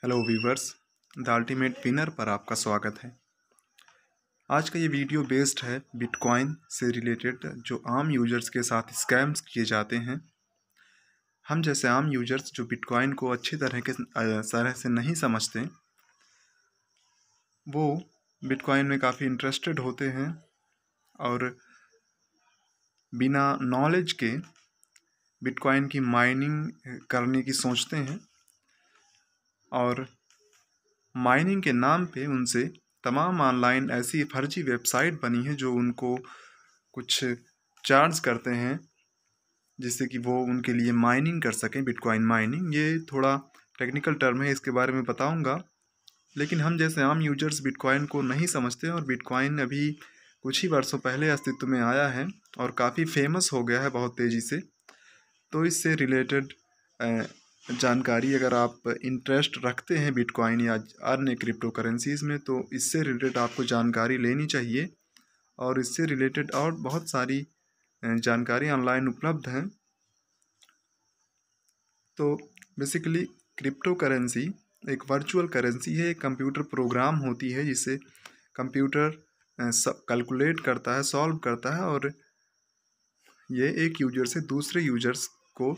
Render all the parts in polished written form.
Hello viewers, the ultimate winner पर आपका स्वागत है। आज का ये वीडियो बेस्ड है बिटकॉइन से रिलेटेड जो आम यूजर्स के साथ स्कैम्स किए जाते हैं। हम जैसे आम यूजर्स जो बिटकॉइन को अच्छी तरह से नहीं समझते, वो बिटकॉइन में काफ़ी इंटरेस्टेड होते हैं और बिना नॉलेज के बिटकॉइन की माइनिंग करने की सोचते हैं और माइनिंग के नाम पे उनसे तमाम ऑनलाइन ऐसी फर्जी वेबसाइट बनी है जो उनको कुछ चार्ज करते हैं जिससे कि वो उनके लिए माइनिंग कर सकें। बिटकॉइन माइनिंग ये थोड़ा टेक्निकल टर्म है, इसके बारे में बताऊंगा, लेकिन हम जैसे आम यूजर्स बिटकॉइन को नहीं समझते और बिटकॉइन अभी कुछ ही वर्षों पहले अस्तित्व में आया है और काफ़ी फेमस हो गया है बहुत तेज़ी से। तो इससे रिलेटेड जानकारी अगर आप इंटरेस्ट रखते हैं बिटकॉइन या अन्य क्रिप्टो करेंसीज़ में, तो इससे रिलेटेड आपको जानकारी लेनी चाहिए और इससे रिलेटेड और बहुत सारी जानकारी ऑनलाइन उपलब्ध हैं। तो बेसिकली क्रिप्टो करेंसी एक वर्चुअल करेंसी है, एक कंप्यूटर प्रोग्राम होती है जिसे कंप्यूटर कैलकुलेट करता है, सॉल्व करता है और ये एक यूजर से दूसरे यूजर्स को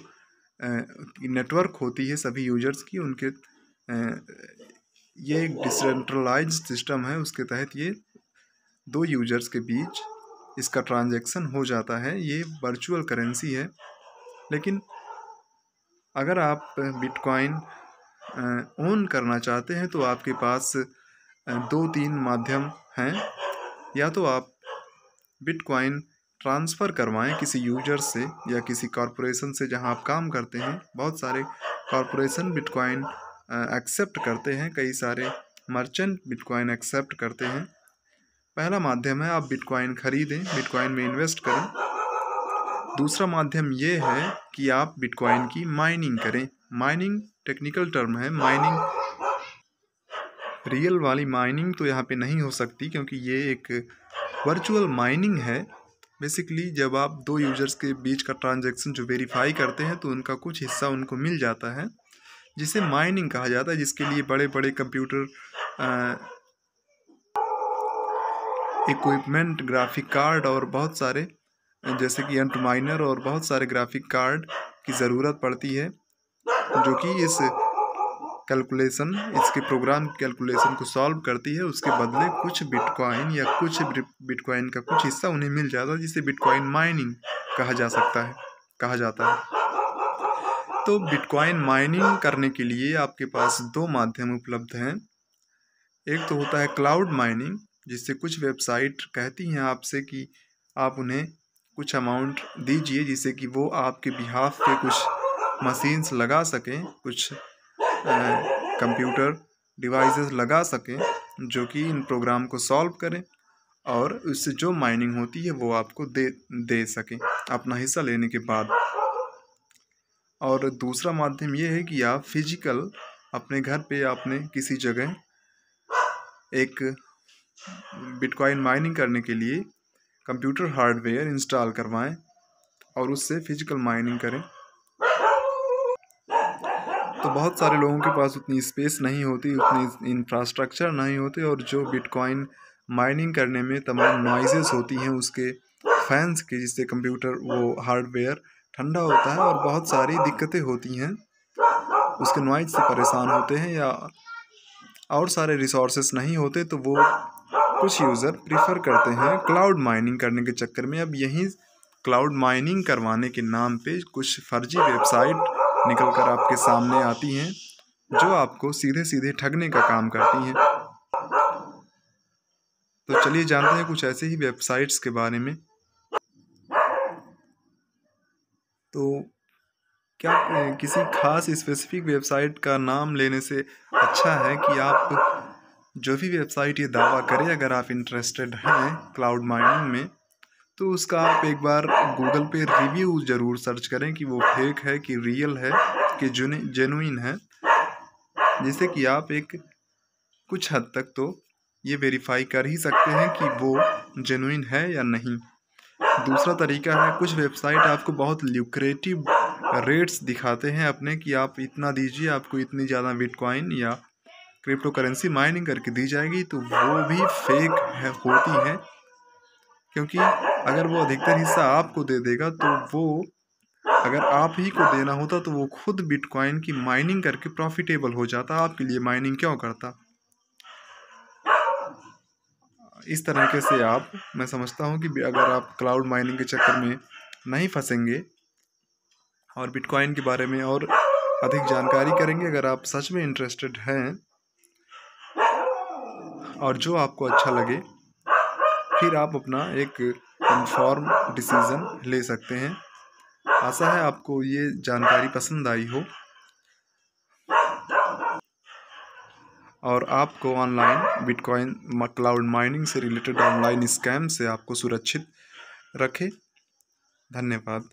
नेटवर्क होती है सभी यूजर्स की, उनके ये एक डिसेंट्रलाइज्ड सिस्टम है। उसके तहत ये दो यूजर्स के बीच इसका ट्रांजैक्शन हो जाता है। ये वर्चुअल करेंसी है। लेकिन अगर आप बिटकॉइन ओन करना चाहते हैं तो आपके पास दो तीन माध्यम हैं। या तो आप बिटकॉइन ट्रांसफ़र करवाएं किसी यूजर से या किसी कॉरपोरेशन से जहां आप काम करते हैं। बहुत सारे कॉरपोरेशन बिटकॉइन एक्सेप्ट करते हैं, कई सारे मर्चेंट बिटकॉइन एक्सेप्ट करते हैं। पहला माध्यम है आप बिटकॉइन खरीदें, बिटकॉइन में इन्वेस्ट करें। दूसरा माध्यम ये है कि आप बिटकॉइन की माइनिंग करें। माइनिंग टेक्निकल टर्म है। माइनिंग रियल वाली माइनिंग तो यहाँ पे नहीं हो सकती क्योंकि ये एक वर्चुअल माइनिंग है। बेसिकली जब आप दो यूजर्स के बीच का ट्रांजैक्शन जो वेरीफाई करते हैं तो उनका कुछ हिस्सा उनको मिल जाता है, जिसे माइनिंग कहा जाता है, जिसके लिए बड़े बड़े कंप्यूटर इक्विपमेंट, ग्राफिक कार्ड और बहुत सारे जैसे कि एंटमाइनर और बहुत सारे ग्राफिक कार्ड की ज़रूरत पड़ती है, जो कि इस कैलकुलेशन, इसके प्रोग्राम कैलकुलेशन को सॉल्व करती है। उसके बदले कुछ बिटकॉइन या कुछ बिटकॉइन का कुछ हिस्सा उन्हें मिल जाता है, जिसे बिटकॉइन माइनिंग कहा जाता है। तो बिटकॉइन माइनिंग करने के लिए आपके पास दो माध्यम उपलब्ध हैं। एक तो होता है क्लाउड माइनिंग, जिससे कुछ वेबसाइट कहती हैं आपसे कि आप उन्हें कुछ अमाउंट दीजिए जिससे कि वो आपके बिहाफ पे कुछ मशीन्स लगा सकें, कुछ कंप्यूटर डिवाइसेस लगा सकें जो कि इन प्रोग्राम को सॉल्व करें और उससे जो माइनिंग होती है वो आपको दे सकें अपना हिस्सा लेने के बाद। और दूसरा माध्यम ये है कि आप फिजिकल अपने घर पे या अपने किसी जगह एक बिटकॉइन माइनिंग करने के लिए कंप्यूटर हार्डवेयर इंस्टॉल करवाएं और उससे फिजिकल माइनिंग करें। तो बहुत सारे लोगों के पास उतनी स्पेस नहीं होती, उतनी इंफ्रास्ट्रक्चर नहीं होते, और जो बिटकॉइन माइनिंग करने में तमाम नॉइजेस होती हैं उसके फैंस के, जिससे कंप्यूटर वो हार्डवेयर ठंडा होता है और बहुत सारी दिक्कतें होती हैं, उसके नॉइज से परेशान होते हैं या और सारे रिसोर्सेस नहीं होते, तो वो कुछ यूज़र प्रीफर करते हैं क्लाउड माइनिंग करने के चक्कर में। अब यहीं क्लाउड माइनिंग करवाने के नाम पे कुछ फर्जी वेबसाइट निकल कर आपके सामने आती हैं जो आपको सीधे सीधे ठगने का काम करती हैं। तो चलिए जानते हैं कुछ ऐसे ही वेबसाइट्स के बारे में। तो क्या किसी खास स्पेसिफिक वेबसाइट का नाम लेने से अच्छा है कि आप जो भी वेबसाइट ये दावा करें, अगर आप इंटरेस्टेड हैं क्लाउड माइनिंग में, तो उसका आप एक बार गूगल पे रिव्यू ज़रूर सर्च करें कि वो फेक है कि रियल है कि जेनुइन है, जिससे कि आप एक कुछ हद तक तो ये वेरीफाई कर ही सकते हैं कि वो जेनुइन है या नहीं। दूसरा तरीका है, कुछ वेबसाइट आपको बहुत ल्यूक्रेटिव रेट्स दिखाते हैं अपने कि आप इतना दीजिए, आपको इतनी ज़्यादा बिटकॉइन या क्रिप्टो करेंसी माइनिंग करके दी जाएगी तो वो भी फेक होती है, क्योंकि अगर वो अधिकतर हिस्सा आपको दे देगा तो वो, अगर आप ही को देना होता तो वो खुद बिटकॉइन की माइनिंग करके प्रॉफिटेबल हो जाता, आपके लिए माइनिंग क्यों करता। इस तरीके से मैं समझता हूँ कि अगर आप क्लाउड माइनिंग के चक्कर में नहीं फंसेंगे और बिटकॉइन के बारे में और अधिक जानकारी करेंगे, अगर आप सच में इंटरेस्टेड हैं और जो आपको अच्छा लगे, फिर आप अपना एक इन्फॉर्म डिसीज़न ले सकते हैं। आशा है आपको ये जानकारी पसंद आई हो और आपको ऑनलाइन बिटकॉइन क्लाउड माइनिंग से रिलेटेड ऑनलाइन स्कैम से आपको सुरक्षित रखे। धन्यवाद।